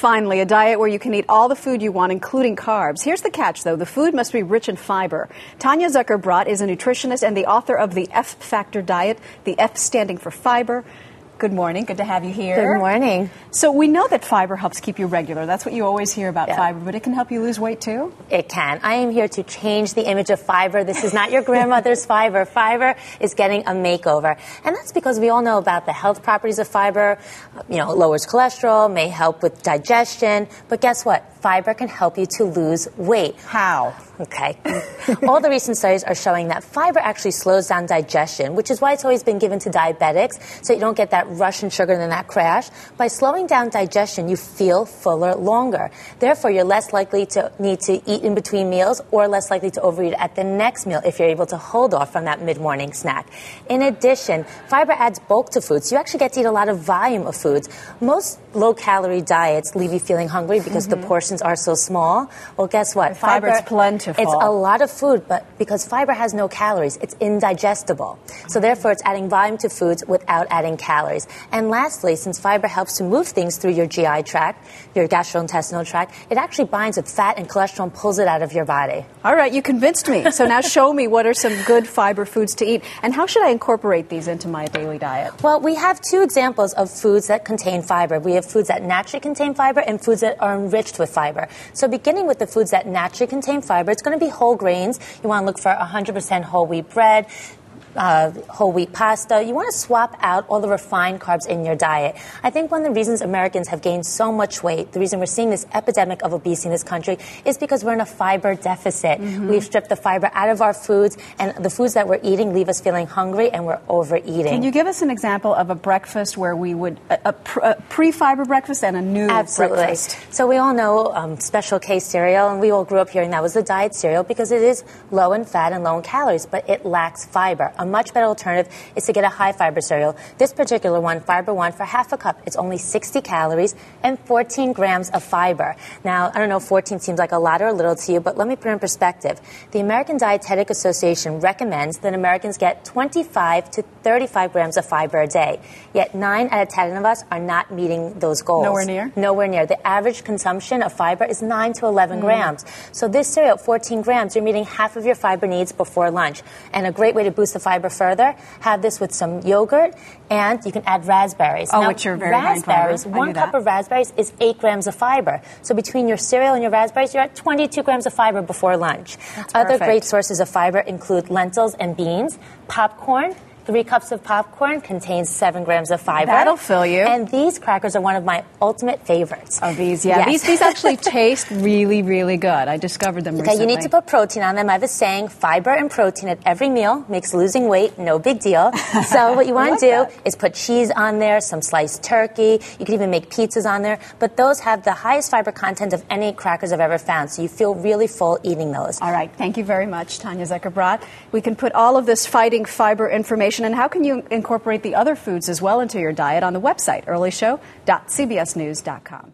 Finally, a diet where you can eat all the food you want, including carbs. Here's the catch, though. The food must be rich in fiber. Tanya Zuckerbrot is a nutritionist and the author of the F Factor diet, the F standing for fiber. Good morning. Good to have you here. Good morning. So we know that fiber helps keep you regular. That's what you always hear about fiber, but it can help you lose weight too? It can. I am here to change the image of fiber. This is not your grandmother's fiber. Fiber is getting a makeover. And that's because we all know about the health properties of fiber. You know, it lowers cholesterol, may help with digestion. But guess what? Fiber can help you to lose weight. How? Okay. All the recent studies are showing that fiber actually slows down digestion, which is why it's always been given to diabetics, so you don't get that rush in sugar and then that crash. By slowing down digestion, you feel fuller longer. Therefore, you're less likely to need to eat in between meals or less likely to overeat at the next meal if you're able to hold off from that mid-morning snack. In addition, fiber adds bulk to foods, so you actually get to eat a lot of volume of foods. Most low-calorie diets leave you feeling hungry because the portions are so small. Well, guess what? Fiber is plentiful. It's a lot of food, but because fiber has no calories, it's indigestible. So therefore, it's adding volume to foods without adding calories. And lastly, since fiber helps to move things through your GI tract, your gastrointestinal tract, it actually binds with fat and cholesterol and pulls it out of your body. All right, you convinced me. So now show me what are some good fiber foods to eat, and how should I incorporate these into my daily diet? Well, we have two examples of foods that contain fiber. We have foods that naturally contain fiber and foods that are enriched with fiber. So beginning with the foods that naturally contain fiber, it's going to be whole grains. You want to look for 100% whole wheat bread, whole wheat pasta. You want to swap out all the refined carbs in your diet. I think one of the reasons Americans have gained so much weight, the reason we're seeing this epidemic of obesity in this country, is because we're in a fiber deficit. We've stripped the fiber out of our foods, and the foods that we're eating leave us feeling hungry, and we're overeating. Can you give us an example of a breakfast where we would, a pre-fiber breakfast and a new breakfast? So we all know Special K cereal, and we all grew up hearing that was the diet cereal because it is low in fat and low in calories, but it lacks fiber. A much better alternative is to get a high-fiber cereal. This particular one, Fiber One, for half a cup, it's only 60 calories and 14 grams of fiber. Now, I don't know if 14 seems like a lot or a little to you, but let me put it in perspective. The American Dietetic Association recommends that Americans get 25 to 35 grams of fiber a day. Yet 9 out of 10 of us are not meeting those goals. Nowhere near? Nowhere near. The average consumption of fiber is 9 to 11 grams. So this cereal, 14 grams, you're meeting half of your fiber needs before lunch. And a great way to boost the fiber further, have this with some yogurt, and you can add raspberries. Oh, now, which are very high in fiber. Raspberries, 1 cup of raspberries is 8 grams of fiber. So between your cereal and your raspberries, you're at 22 grams of fiber before lunch. Other great sources of fiber include lentils and beans, popcorn. 3 cups of popcorn contains 7 grams of fiber. That'll fill you. And these crackers are one of my ultimate favorites. Oh, these, yeah. Yes. These actually taste really, really good. I discovered them recently. Okay, you need to put protein on them. I have a saying, fiber and protein at every meal makes losing weight no big deal. So what you want to do is put cheese on there, some sliced turkey. You can even make pizzas on there. But those have the highest fiber content of any crackers I've ever found. So you feel really full eating those. All right. Thank you very much, Tanya Zuckerbrot. We can put all of this fighting fiber information, and how can you incorporate the other foods as well into your diet on the website, earlyshow.cbsnews.com.